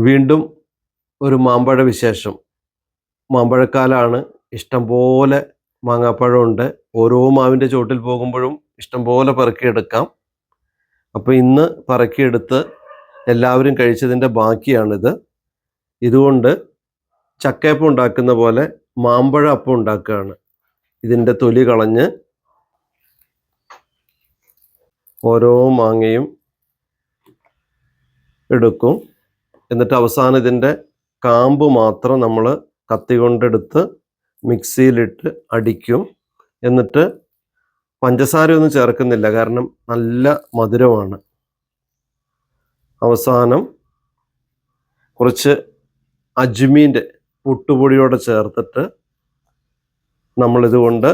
വീണ്ടും ഒരു മാമ്പഴ വിശേഷം. മാമ്പഴക്കാലാണ്. ഇഷ്ടംപോലെ മാങ്ങാപ്പഴമുണ്ട്. ഓരോ മാവിൻ്റെ ചോട്ടിൽ പോകുമ്പോഴും ഇഷ്ടംപോലെ പെറുക്കിയെടുക്കാം. അപ്പോൾ ഇന്ന് പെറുക്കിയെടുത്ത് എല്ലാവരും കഴിച്ചതിൻ്റെ ബാക്കിയാണിത്. ഇതുകൊണ്ട് ചക്കയപ്പം ഉണ്ടാക്കുന്ന പോലെ മാമ്പഴ അപ്പം ഉണ്ടാക്കുകയാണ്. ഇതിൻ്റെ തൊലി കളഞ്ഞ് ഓരോ മാങ്ങയും എടുക്കും. എന്നിട്ട് അവസാനം ഇതിൻ്റെ കാമ്പ് മാത്രം നമ്മൾ കത്തി കൊണ്ടെടുത്ത് മിക്സിയിലിട്ട് അടിക്കും. എന്നിട്ട് പഞ്ചസാരയൊന്നും ചേർക്കുന്നില്ല, കാരണം നല്ല മധുരമാണ്. അവസാനം കുറച്ച് അജ്മീൻ്റെ പുട്ടുപൊടിയോടെ ചേർത്തിട്ട് നമ്മളിതുകൊണ്ട്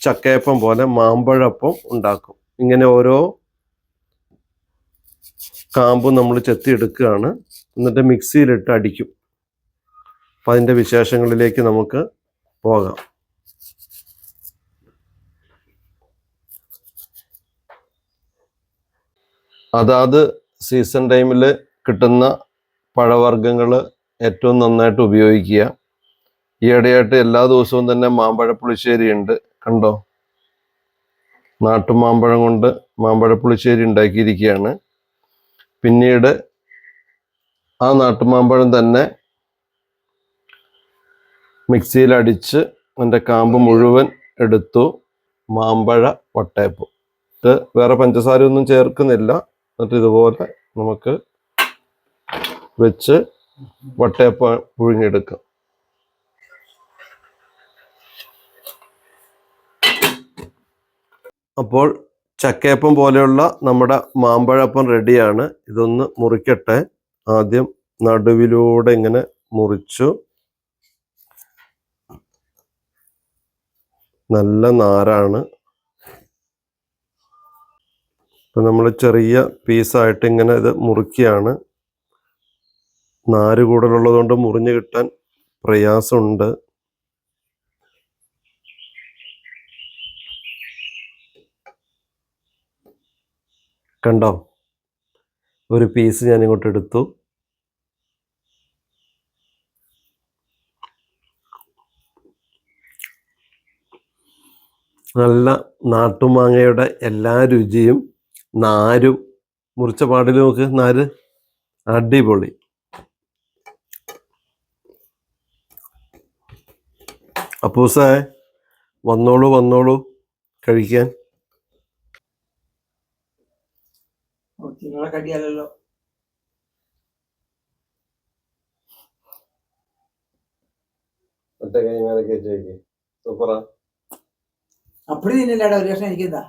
ചക്കയപ്പം പോലെ മാമ്പഴപ്പം ഉണ്ടാക്കും. ഇങ്ങനെ ഓരോ കാമ്പും നമ്മൾ ചെത്തിയെടുക്കുകയാണ്. എന്നിട്ട് മിക്സിയിലിട്ട് അടിക്കും. അപ്പം അതിൻ്റെ വിശേഷങ്ങളിലേക്ക് നമുക്ക് പോകാം. അതാത് സീസൺ ടൈമിൽ കിട്ടുന്ന പഴവർഗ്ഗങ്ങൾ ഏറ്റവും നന്നായിട്ട് ഉപയോഗിക്കുക. ഈയിടെയായിട്ട് എല്ലാ ദിവസവും തന്നെ മാമ്പഴ പുളിശ്ശേരി ഉണ്ട്. കണ്ടോ, നാട്ടുമാമ്പഴം കൊണ്ട് മാമ്പഴ പുളിശ്ശേരി ഉണ്ടാക്കിയിരിക്കുകയാണ്. പിന്നീട് ആ നാട്ടുമാമ്പഴം തന്നെ മിക്സിയിൽ അടിച്ച് അതിൻ്റെ കാമ്പ് മുഴുവൻ എടുത്തു മാമ്പഴ വട്ടയപ്പം. ഇത് വേറെ പഞ്ചസാരയൊന്നും ചേർക്കുന്നില്ല. എന്നിട്ട് ഇതുപോലെ നമുക്ക് വെച്ച് വട്ടയപ്പം പുഴുങ്ങിയെടുക്കാം. അപ്പോൾ ചക്കയപ്പം പോലെയുള്ള നമ്മുടെ മാമ്പഴപ്പം റെഡിയാണ്. ഇതൊന്ന് മുറിക്കട്ടെ. ആദ്യം നടുവിലൂടെ ഇങ്ങനെ മുറിച്ചു. നല്ല നാരാണ്. ഇപ്പം നമ്മൾ ചെറിയ പീസായിട്ട് ഇങ്ങനെ ഇത് മുറിക്കുകയാണ്. നാര് കൂടുതലുള്ളത് കൊണ്ട് മുറിഞ്ഞു കിട്ടാൻ പ്രയാസമുണ്ട്. കണ്ടോ, ഒരു പീസ് ഞാൻ ഇങ്ങോട്ട് എടുത്തു. നല്ല നാട്ടുമാങ്ങയുടെ എല്ലാ രുചിയും നാരും. മുറിച്ച പാടിൽ നോക്ക്, നാര് അടിപൊളി. അപ്പൂസേ, വന്നോളൂ കഴിക്കാൻ. കടിയാലല്ലോ. സൂപ്പറാ. അപ്പടി തിന്നില്ലാടാ, ഒരു വർഷം എനിക്കെന്താ.